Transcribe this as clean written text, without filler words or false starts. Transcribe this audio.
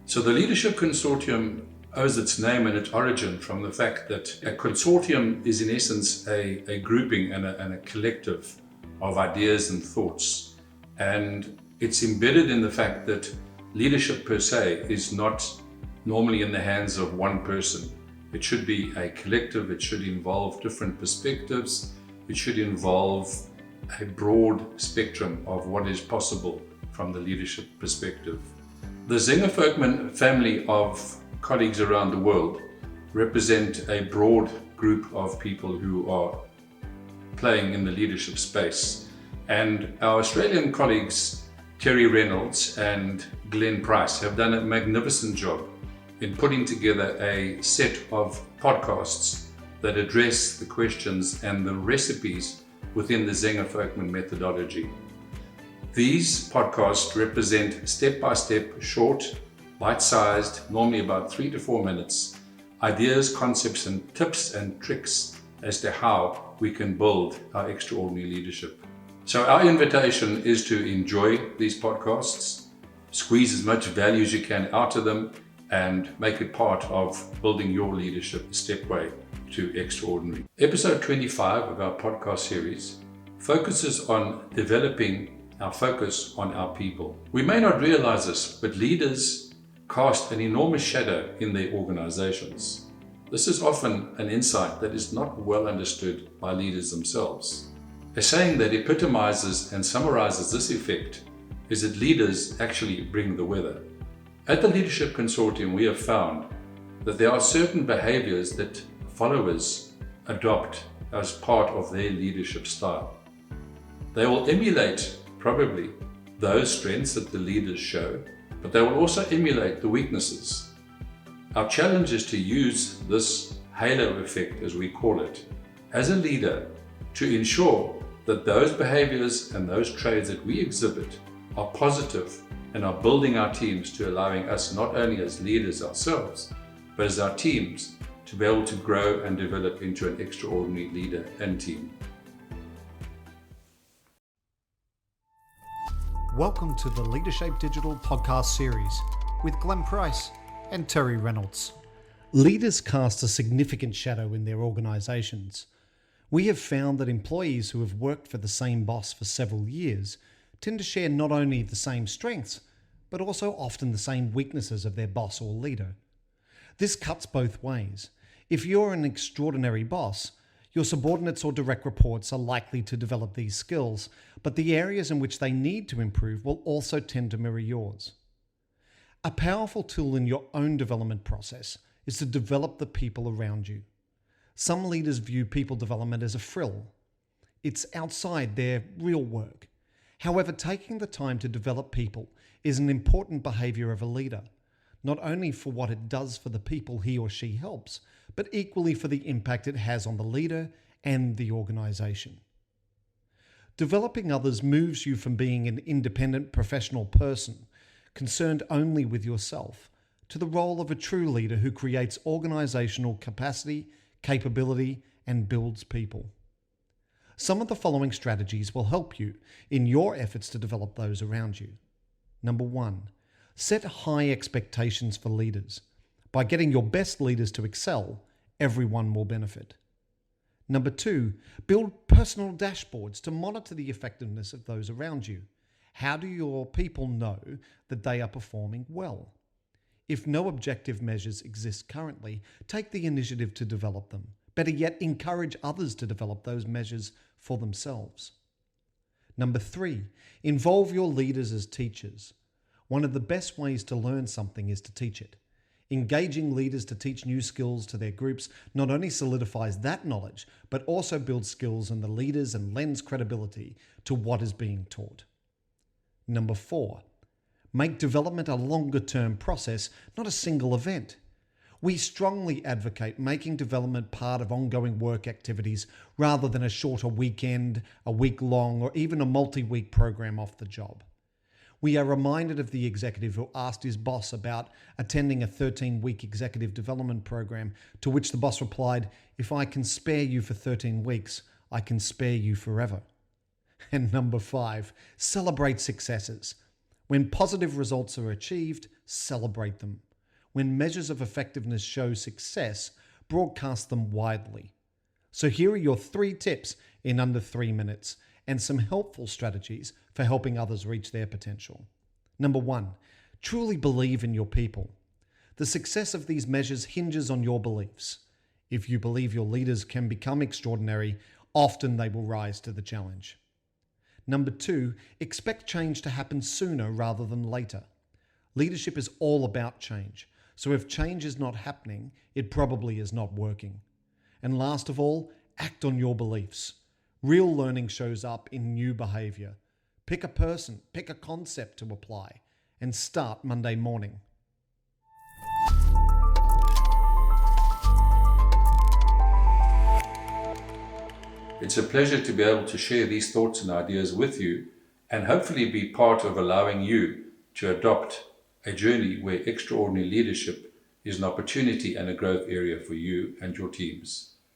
So the Leadership Consortium owes its name and its origin from the fact that a consortium is in essence a grouping and a collective of ideas and thoughts. And it's embedded in the fact that leadership per se is not normally in the hands of one person. It should be a collective, it should involve different perspectives, it should involve a broad spectrum of what is possible from the leadership perspective. The Zenger-Folkman family of colleagues around the world represent a broad group of people who are playing in the leadership space. And our Australian colleagues, Terry Reynolds and Glenn Price, have done a magnificent job in putting together a set of podcasts that address the questions and the recipes within the Zenger-Folkman methodology. These podcasts represent step-by-step, short, bite-sized, normally about 3 to 4 minutes, ideas, concepts, and tips and tricks as to how we can build our extraordinary leadership. So our invitation is to enjoy these podcasts, squeeze as much value as you can out of them, and make it part of building your leadership stepway to extraordinary. Episode 25 of our podcast series focuses on developing our focus on our people. We may not realize this, but leaders cast an enormous shadow in their organizations. This is often an insight that is not well understood by leaders themselves. A saying that epitomizes and summarizes this effect is that leaders actually bring the weather. At the Leadership Consortium, we have found that there are certain behaviors that followers adopt as part of their leadership style. They will emulate probably those strengths that the leaders show, but they will also emulate the weaknesses. Our challenge is to use this halo effect, as we call it, as a leader to ensure that those behaviors and those traits that we exhibit are positive and are building our teams to allowing us not only as leaders ourselves, but as our teams to be able to grow and develop into an extraordinary leader and team. Welcome to the Leadership Digital podcast series with Glenn Price and Terry Reynolds. Leaders cast a significant shadow in their organizations. We have found that employees who have worked for the same boss for several years tend to share not only the same strengths, but also often the same weaknesses of their boss or leader. This cuts both ways. If you're an extraordinary boss, your subordinates or direct reports are likely to develop these skills, but the areas in which they need to improve will also tend to mirror yours. A powerful tool in your own development process is to develop the people around you. Some leaders view people development as a frill. It's outside their real work. However, taking the time to develop people is an important behavior of a leader, not only for what it does for the people he or she helps, but equally for the impact it has on the leader and the organization. Developing others moves you from being an independent professional person, concerned only with yourself, to the role of a true leader who creates organizational capacity, capability, and builds people. Some of the following strategies will help you in your efforts to develop those around you. Number 1, set high expectations for leaders. By getting your best leaders to excel, everyone will benefit. Number 2, build personal dashboards to monitor the effectiveness of those around you. How do your people know that they are performing well? If no objective measures exist currently, take the initiative to develop them. Better yet, encourage others to develop those measures for themselves. Number 3, involve your leaders as teachers. One of the best ways to learn something is to teach it. Engaging leaders to teach new skills to their groups not only solidifies that knowledge, but also builds skills in the leaders and lends credibility to what is being taught. Number 4, make development a longer-term process, not a single event. We strongly advocate making development part of ongoing work activities rather than a shorter weekend, a week-long, or even a multi-week program off the job. We are reminded of the executive who asked his boss about attending a 13-week executive development program, to which the boss replied, "If I can spare you for 13 weeks, I can spare you forever." And number 5, celebrate successes. When positive results are achieved, celebrate them. When measures of effectiveness show success, broadcast them widely. So here are your 3 tips in under 3 minutes and some helpful strategies for helping others reach their potential. Number 1, truly believe in your people. The success of these measures hinges on your beliefs. If you believe your leaders can become extraordinary, often they will rise to the challenge. Number 2, expect change to happen sooner rather than later. Leadership is all about change, so if change is not happening, it probably is not working. And last of all, act on your beliefs. Real learning shows up in new behavior. Pick a person, pick a concept to apply, and start Monday morning. It's a pleasure to be able to share these thoughts and ideas with you and hopefully be part of allowing you to adopt a journey where extraordinary leadership is an opportunity and a growth area for you and your teams.